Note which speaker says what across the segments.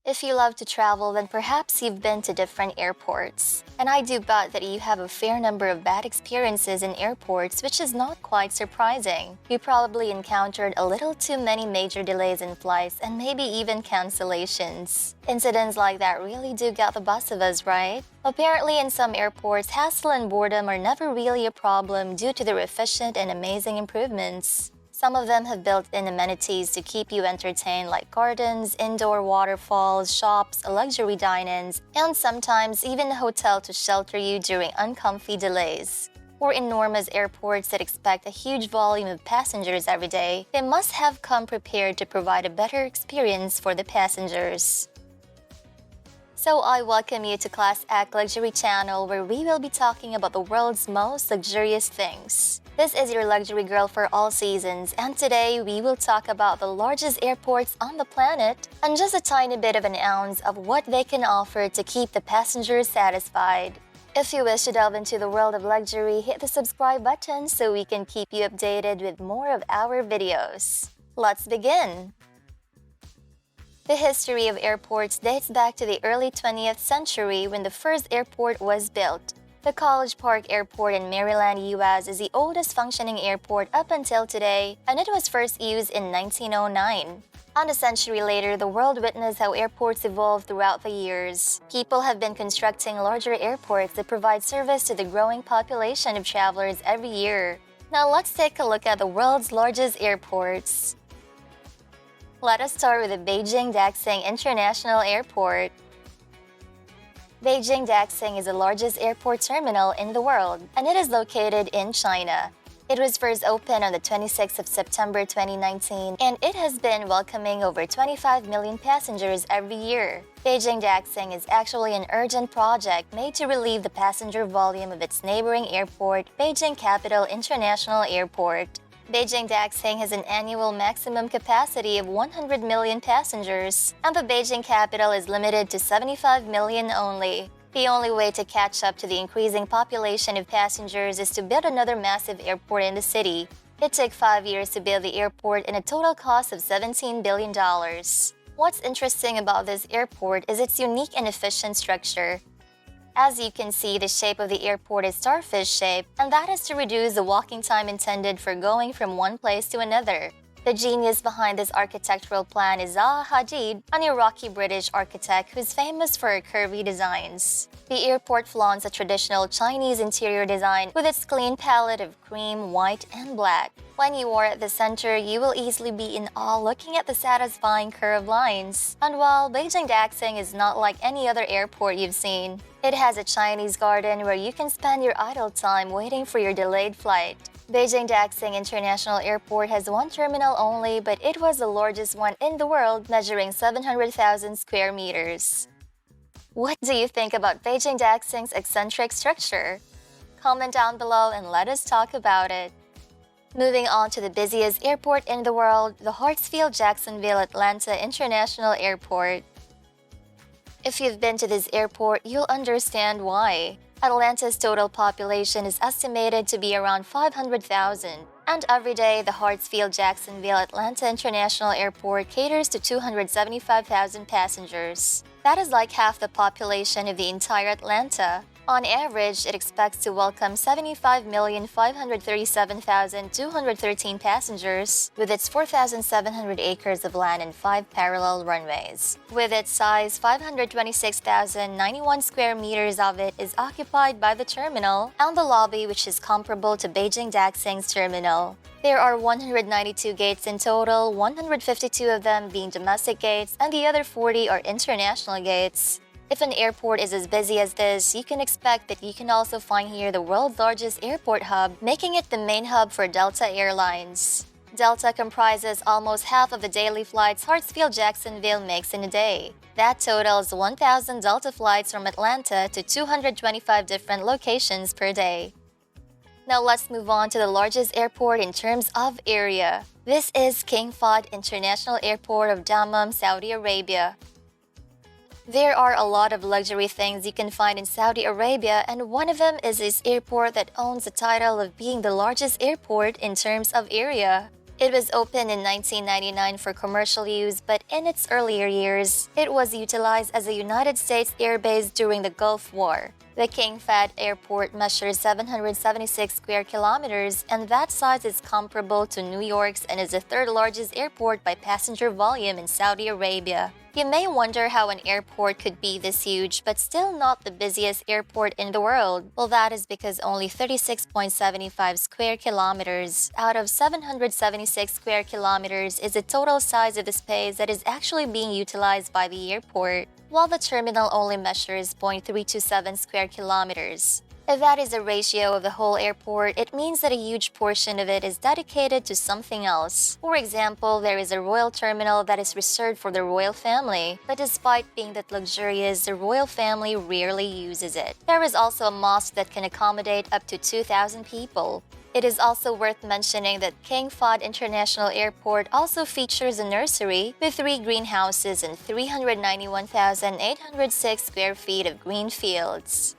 Speaker 1: If you love to travel, then perhaps you've been to different airports. And I do bet that you have a fair number of bad experiences in airports, which is not quite surprising. You probably encountered a little too many major delays in flights and maybe even cancellations. Incidents like that really do get the best of us, right? Apparently, in some airports, hassle and boredom are never really a problem due to their efficient and amazing improvements. Some of them have built-in amenities to keep you entertained like gardens, indoor waterfalls, shops, luxury dine-ins, and sometimes even a hotel to shelter you during uncomfy delays. For enormous airports that expect a huge volume of passengers every day, they must have come prepared to provide a better experience for the passengers. So I welcome you to Class Act Luxury Channel, where we will be talking about the world's most luxurious things. This is your luxury girl for all seasons, and today we will talk about the largest airports on the planet and just a tiny bit of an ounce of what they can offer to keep the passengers satisfied. If you wish to delve into the world of luxury, hit the subscribe button so we can keep you updated with more of our videos. Let's begin! The history of airports dates back to the early 20th century when the first airport was built. The College Park Airport in Maryland, US is the oldest functioning airport up until today, and it was first used in 1909. And a century later, the world witnessed how airports evolved throughout the years. People have been constructing larger airports that provide service to the growing population of travelers every year. Now let's take a look at the world's largest airports. Let us start with the Beijing Jackson International Airport. Beijing Jackson is the largest airport terminal in the world, and it is located in China. It was first opened on the 26th of September 2019, and it has been welcoming over 25 million passengers every year. Beijing Jackson is actually an urgent project made to relieve the passenger volume of its neighboring airport, Beijing Capital International Airport. Beijing Jackson has an annual maximum capacity of 100 million passengers, and the Beijing capital is limited to 75 million only. The only way to catch up to the increasing population of passengers is to build another massive airport in the city. It took 5 years to build the airport and a total cost of $17 billion. What's interesting about this airport is its unique and efficient structure. As you can see, the shape of the airport is starfish-shaped, and that is to reduce the walking time intended for going from one place to another. The genius behind this architectural plan is Zaha Hadid, an Iraqi British architect who's famous for her curvy designs. The airport flaunts a traditional Chinese interior design with its clean palette of cream, white, and black. When you are at the center, you will easily be in awe looking at the satisfying curved lines. And while Beijing Jackson is not like any other airport you've seen, it has a Chinese garden where you can spend your idle time waiting for your delayed flight. Beijing Jackson International Airport has one terminal only, but it was the largest one in the world, measuring 700,000 square meters. What do you think about Beijing Jackson's eccentric structure? Comment down below and let us talk about it. Moving on to the busiest airport in the world, the Hartsfield-Jacksonville Atlanta International Airport. If you've been to this airport, you'll understand why. Atlanta's total population is estimated to be around 500,000, and every day the Hartsfield-Jacksonville Atlanta International Airport caters to 275,000 passengers. That is like half the population of the entire Atlanta. On average, it expects to welcome 75,537,213 passengers with its 4,700 acres of land and 5 parallel runways. With its size, 526,091 square meters of it is occupied by the terminal and the lobby, which is comparable to Beijing Jackson's terminal. There are 192 gates in total, 152 of them being domestic gates, and the other 40 are international gates. If an airport is as busy as this, you can expect that you can also find here the world's largest airport hub, making it the main hub for Delta Airlines. Delta comprises almost half of the daily flights Hartsfield-Jacksonville makes in a day. That totals 1,000 Delta flights from Atlanta to 225 different locations per day. Now let's move on to the largest airport in terms of area. This is King Fahd International Airport of Dammam, Saudi Arabia. There are a lot of luxury things you can find in Saudi Arabia, and one of them is this airport that owns the title of being the largest airport in terms of area. It was opened in 1999 for commercial use, but in its earlier years, it was utilized as a United States airbase during the Gulf War. The King Fahd Airport measures 776 square kilometers, and that size is comparable to New York's and is the third largest airport by passenger volume in Saudi Arabia. You may wonder how an airport could be this huge, but still not the busiest airport in the world. Well, that is because only 36.75 square kilometers out of 776 square kilometers is the total size of the space that is actually being utilized by the airport, while the terminal only measures 0.327 square kilometers. If that is a ratio of the whole airport, it means that a huge portion of it is dedicated to something else. For example, there is a royal terminal that is reserved for the royal family, but despite being that luxurious, the royal family rarely uses it. There is also a mosque that can accommodate up to 2,000 people. It is also worth mentioning that King Fahd International Airport also features a nursery with 3 greenhouses and 391,806 square feet of green fields.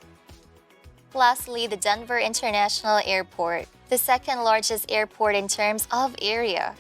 Speaker 1: Lastly, the Denver International Airport, the second largest airport in terms of area.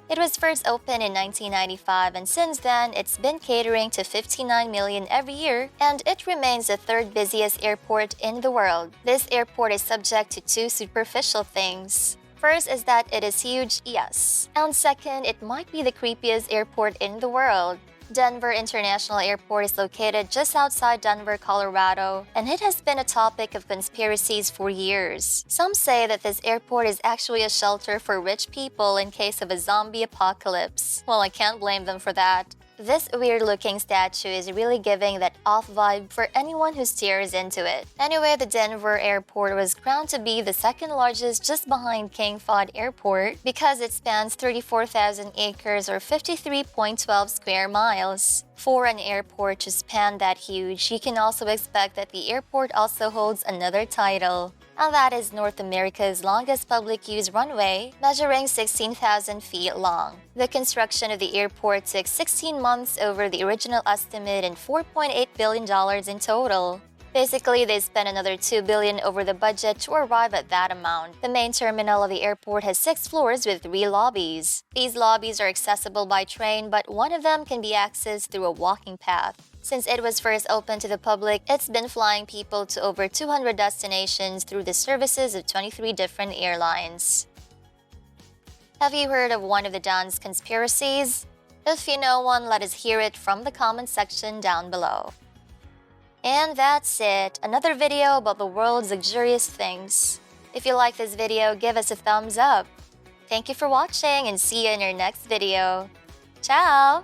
Speaker 1: It was first opened in 1995, and since then, it's been catering to 59 million every year, and it remains the third busiest airport in the world. This airport is subject to 2 superficial things. First is that it is huge, yes. And second, it might be the creepiest airport in the world. Denver International Airport is located just outside Denver, Colorado, and it has been a topic of conspiracies for years. Some say that this airport is actually a shelter for rich people in case of a zombie apocalypse. Well, I can't blame them for that. This weird-looking statue is really giving that off vibe for anyone who stares into it. Anyway, the Denver airport was crowned to be the second largest just behind King Fahd Airport because it spans 34,000 acres or 53.12 square miles. For an airport to span that huge, you can also expect that the airport also holds another title. And that is North America's longest public-use runway, measuring 16,000 feet long. The construction of the airport took 16 months over the original estimate and $4.8 billion in total. Basically, they spent another $2 billion over the budget to arrive at that amount. The main terminal of the airport has 6 floors with 3 lobbies. These lobbies are accessible by train, but one of them can be accessed through a walking path. Since it was first opened to the public, it's been flying people to over 200 destinations through the services of 23 different airlines. Have you heard of one of the Don's conspiracies? If you know one, let us hear it from the comment section down below. And that's it, another video about the world's luxurious things. If you like this video, give us a thumbs up. Thank you for watching and see you in your next video. Ciao!